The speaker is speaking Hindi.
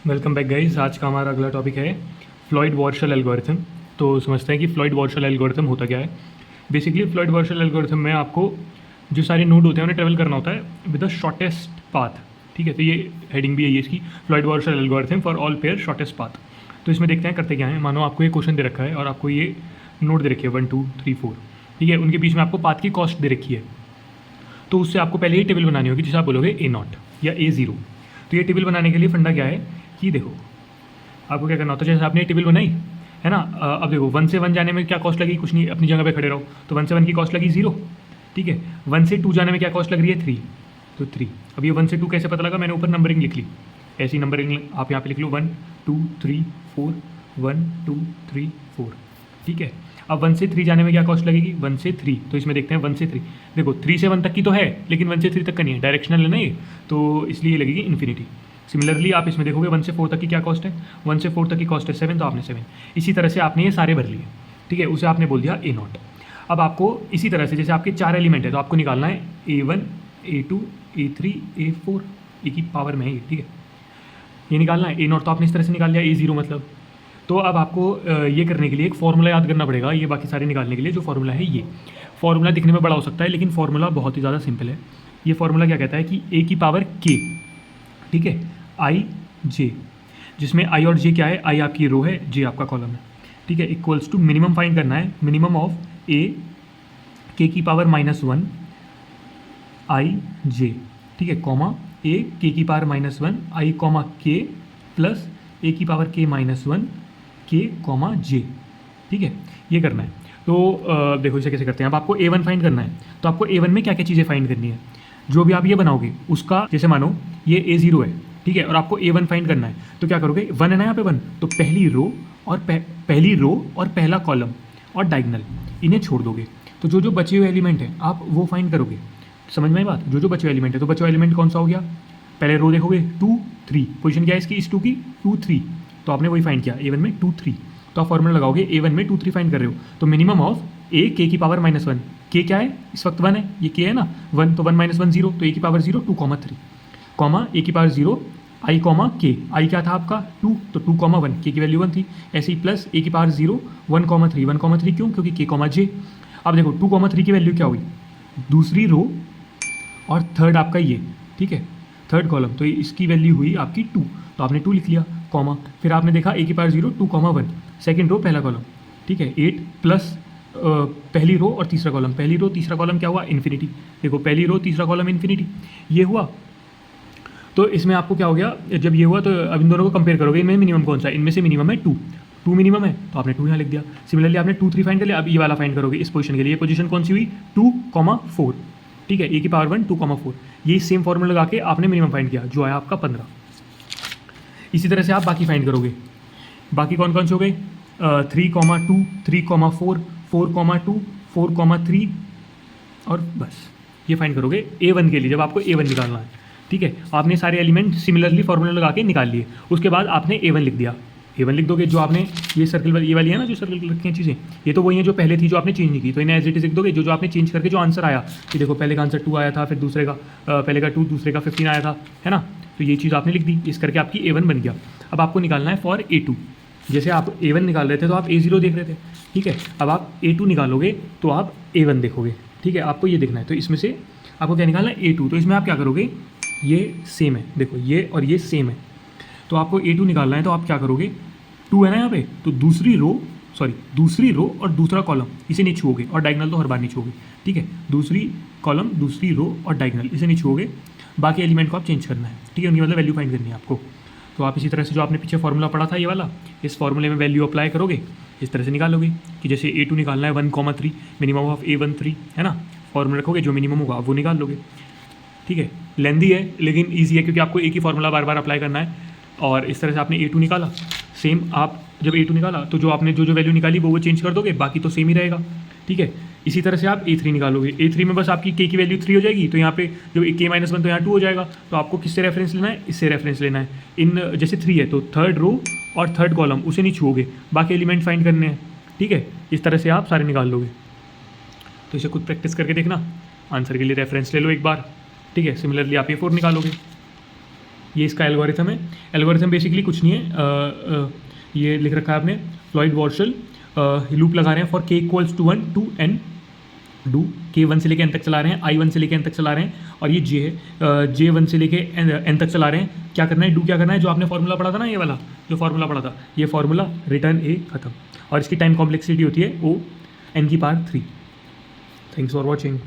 Welcome back guys. आज का हमारा अगला टॉपिक है फ्लॉयड वॉर्शल एल्गोरिथम। तो समझते हैं कि फ्लॉयड वॉर्शल एल्गोरिथम होता क्या है। बेसिकली फ्लॉयड वॉर्शल एल्गोरिथम में आपको जो सारे नोड होते हैं उन्हें ट्रेवल करना होता है विद द शॉर्टेस्ट पाथ। ठीक है, तो ये हेडिंग भी है इसकी, Floyd Warshall algorithm for all pair shortest path. तो इसमें देखते हैं करते क्या है। मानो आपको ये क्वेश्चन दे रखा है और आपको ये नोड दे रखी है 1 2 3 4। ठीक है, उनके बीच में आपको पाथ की कॉस्ट दे रखी है। तो उससे आपको पहले ही टेबल बनानी होगी जिसे आप बोलोगे A0 या A0। तो ये टेबल बनाने के लिए फंडा क्या है कि देखो आपको क्या करना होता है। जैसे आपने टेबल बनाई है ना, अब देखो 1 से 1 जाने में क्या कॉस्ट लगी, कुछ नहीं, अपनी जगह पे खड़े रहो। तो 1 से 1 की कॉस्ट लगी 0। ठीक है, 1 से 2 जाने में क्या कॉस्ट लग रही है 3, तो 3। अब ये 1 से 2 कैसे पता लगा, मैंने ऊपर नंबरिंग लिख ली। ऐसी नंबरिंग आप यहाँ पे लिख लो 1 2 3 4 1 2 3 4। ठीक है, अब 1 से 3 जाने में क्या कॉस्ट लगेगी 1 से 3। तो इसमें देखते हैं 1 से 3, देखो 3 से 1 तक की तो है लेकिन 1 से 3 तक का नहीं है, डायरेक्शनल है ना ये, तो इसलिए लगेगी इन्फिनिटी। सिमिलरली आप इसमें देखोगे 1 से 4 तक की क्या कॉस्ट है, 1 से 4 तक की कॉस्ट है 7, तो आपने 7। इसी तरह से आपने ये सारे भर लिए। ठीक है, उसे आपने बोल दिया A0। अब आपको इसी तरह से जैसे आपके 4 एलिमेंट है तो आपको निकालना है A1 A2 A3 A4, ए की पावर में है ये। ठीक है, ये निकालना है A0, तो आपने इस तरह से निकाल लिया A0 मतलब। तो अब आपको ये करने के लिए एक फॉर्मूला याद करना पड़ेगा। ये बाकी सारे निकालने के लिए जो फॉर्मूला है, ये फॉर्मूला दिखने में बड़ा हो सकता है लेकिन फॉर्मूला बहुत ही ज़्यादा सिंपल है। ये फॉर्मूला क्या कहता है कि a की पावर k, ठीक है, आई जे, जिसमें आई और जे क्या है, आई आपकी रो है, जे आपका कॉलम है। ठीक है, इक्वल्स टू मिनिमम फाइंड करना है, मिनिमम ऑफ ए के की पावर -1 आई जे। ठीक है, कॉमा ए के की पावर -1 आई कॉमा के प्लस ए की पावर k -1 के कॉमा जे। ठीक है, ये करना है। तो देखो इसे कैसे करते हैं। अब आपको A1 फाइंड करना है, तो आपको A1 में क्या क्या चीज़ें फाइंड करनी है, जो भी आप ये बनाओगे उसका, जैसे मानो ये A0 है, ठीक है, और आपको A1 फाइंड करना है, तो क्या करोगे, 1 है ना यहाँ पे 1, तो पहली रो और पहली रो और पहला कॉलम और डायगनल इन्हें छोड़ दोगे। तो जो जो बचे हुए एलिमेंट हैं आप वो फाइंड करोगे। समझ में आई बात, जो जो बचे हुए एलिमेंट है, तो बचे हुए एलिमेंट कौन सा हो गया, पहले रो देखोगे 2 3, पोजीशन क्या है इसकी, इस 2 की 2 3, तो आपने वही फाइंड किया A1 में 2 3। तो आप फॉर्मूला लगाओगे A1 में 2 3 फाइंड कर रहे हो, तो मिनिमम ऑफ ए के की पावर -1, के क्या है इस वक्त 1 है, ये के है ना 1, तो 1 - 1 0, तो ए की पावर 0 2, 3, कॉमा ए की पावर 0 आई कॉमा के, आई क्या था आपका 2, तो 2, 1, के की वैल्यू 1 थी। ऐसे ही प्लस ए की पावर 0 1, 3, 1, 3 क्यों, क्योंकि के कॉमा जे। अब देखो 2, 3 की वैल्यू क्या हुई, दूसरी रो और थर्ड आपका ये, ठीक है, थर्ड कॉलम, तो इसकी वैल्यू हुई आपकी 2, तो आपने 2 लिख लिया, कॉमा, फिर आपने देखा ए की पावर 0 2, 1, सेकेंड रो पहला कॉलम, ठीक है, 8 प्लस पहली रो और तीसरा कॉलम, पहली रो तीसरा कॉलम क्या हुआ, इन्फिनिटी। देखो पहली रो तीसरा कॉलम इन्फिनिटी, ये हुआ। तो इसमें आपको क्या हो गया, जब ये हुआ तो अब इन दोनों को कंपेयर करोगे, इनमें मिनिमम कौन सा है, इनमें से मिनिमम है 2 मिनिमम है, तो आपने 2 यहाँ लिख दिया। सिमिलरली आपने 2 3 फाइंड कर लिया, अब ये वाला फाइंड करोगे इस पोजीशन के लिए। ये पोजीशन कौन सी हुई 2, 4, ठीक है, ए की पावर 1 2, 4, ये सेम फॉर्मूला लगा के आपने मिनिमम फाइंड किया जो आया आपका 15। इसी तरह से आप बाकी फाइंड करोगे। बाकी कौन कौन से हो गए, 3, 2 3, 4 4, 2 4, 3, और बस ये फाइंड करोगे A1 के लिए, जब आपको A1 निकालना है। ठीक है, आपने सारे एलिमेंट सिमिलरली फॉर्मूला लगा के निकाल लिए। उसके बाद आपने A1 लिख दिया, A1 लिख दोगे। जो आपने ये सर्कल ये वाली है ना, जो सर्कल रखी हैं चीज़ें, ये तो वही है जो पहले थी, जो आपने चेंज नहीं की, तो इन्हें एज इट इज लिख दोगे। जो जो आपने चेंज करके जो आंसर आया, कि देखो पहले का आंसर 2 आया था, फिर दूसरे का पहले का 2, दूसरे का 15 आया था, है ना, तो ये चीज़ आपने लिख दी, इस करके आपकी A1 बन गया। अब आपको निकालना है फॉर A2। जैसे आप A1 निकाल रहे थे तो आप A0 देख रहे थे, ठीक है, अब आप A2 निकालोगे तो आप A1 देखोगे। ठीक है, आपको ये देखना है, तो इसमें से आपको क्या निकालना है A2। तो इसमें आप क्या करोगे, ये सेम है, देखो ये और ये सेम है, तो आपको A2 निकालना है, तो आप क्या करोगे, 2 है ना यहाँ पे, तो दूसरी रो और दूसरा कॉलम इसे नहीं छुओगे, और डायगनल तो हर बार नहीं छुओगे। ठीक है, दूसरी कॉलम दूसरी रो और डायगनल इसे नहीं छुओगे, बाकी एलिमेंट को आप चेंज करना है। ठीक है, उनकी मतलब वैल्यू फाइंड करनी है आपको। तो आप इसी तरह से जो आपने पीछे फॉर्मूला पढ़ा था ये वाला, इस फॉर्मूले में वैल्यू अप्लाई करोगे, इस तरह से निकालोगे कि जैसे A2 निकालना है 1, 3, मिनिमम ऑफ A1 3, है ना, फॉर्मूला रखोगे, जो मिनिमम होगा वो निकाल लोगे। ठीक है, लेंदी है लेकिन ईजी है, क्योंकि आपको एक ही फॉर्मूला बार बार अप्लाई करना है। और इस तरह से आपने A2 निकाला, सेम आप जब A2 निकाला तो जो आपने जो जो वैल्यू निकाली वो चेंज कर दोगे, बाकी तो सेम ही रहेगा। ठीक है, इसी तरह से आप A3 निकालोगे, A3 में बस आपकी k की वैल्यू 3 हो जाएगी, तो यहाँ पे जो k -1 तो यहाँ 2 हो जाएगा। तो आपको किससे रेफरेंस लेना है, इससे रेफरेंस लेना है। इन जैसे 3 है तो थर्ड रो और थर्ड कॉलम उसे नहीं छुओगे, बाकी एलिमेंट फाइंड करने हैं। ठीक है, इस तरह से आप सारे निकाल लोगे। तो इसे खुद प्रैक्टिस करके देखना, आंसर के लिए रेफरेंस ले लो एक बार। ठीक है, सिमिलरली आप A4 निकालोगे। ये इसका एल्गोरिथम है। एल्गोरिथम बेसिकली कुछ नहीं है, ये लिख रखा है आपने फ्लॉइड वॉर्शल लूप लगा रहे हैं for k equals to 1 to n do k 1 से लेके n तक चला रहे हैं, i 1 से लेके n तक चला रहे हैं, और ये j है, j 1 से लेके n तक चला रहे हैं। क्या करना है, डू क्या करना है, जो आपने फॉर्मूला पढ़ा था ना, ये वाला जो फॉर्मूला पढ़ा था, ये फॉर्मूला रिटर्न a खत्म, और इसकी टाइम कॉम्प्लेक्सिटी होती है o n की पावर 3। Thanks for watching.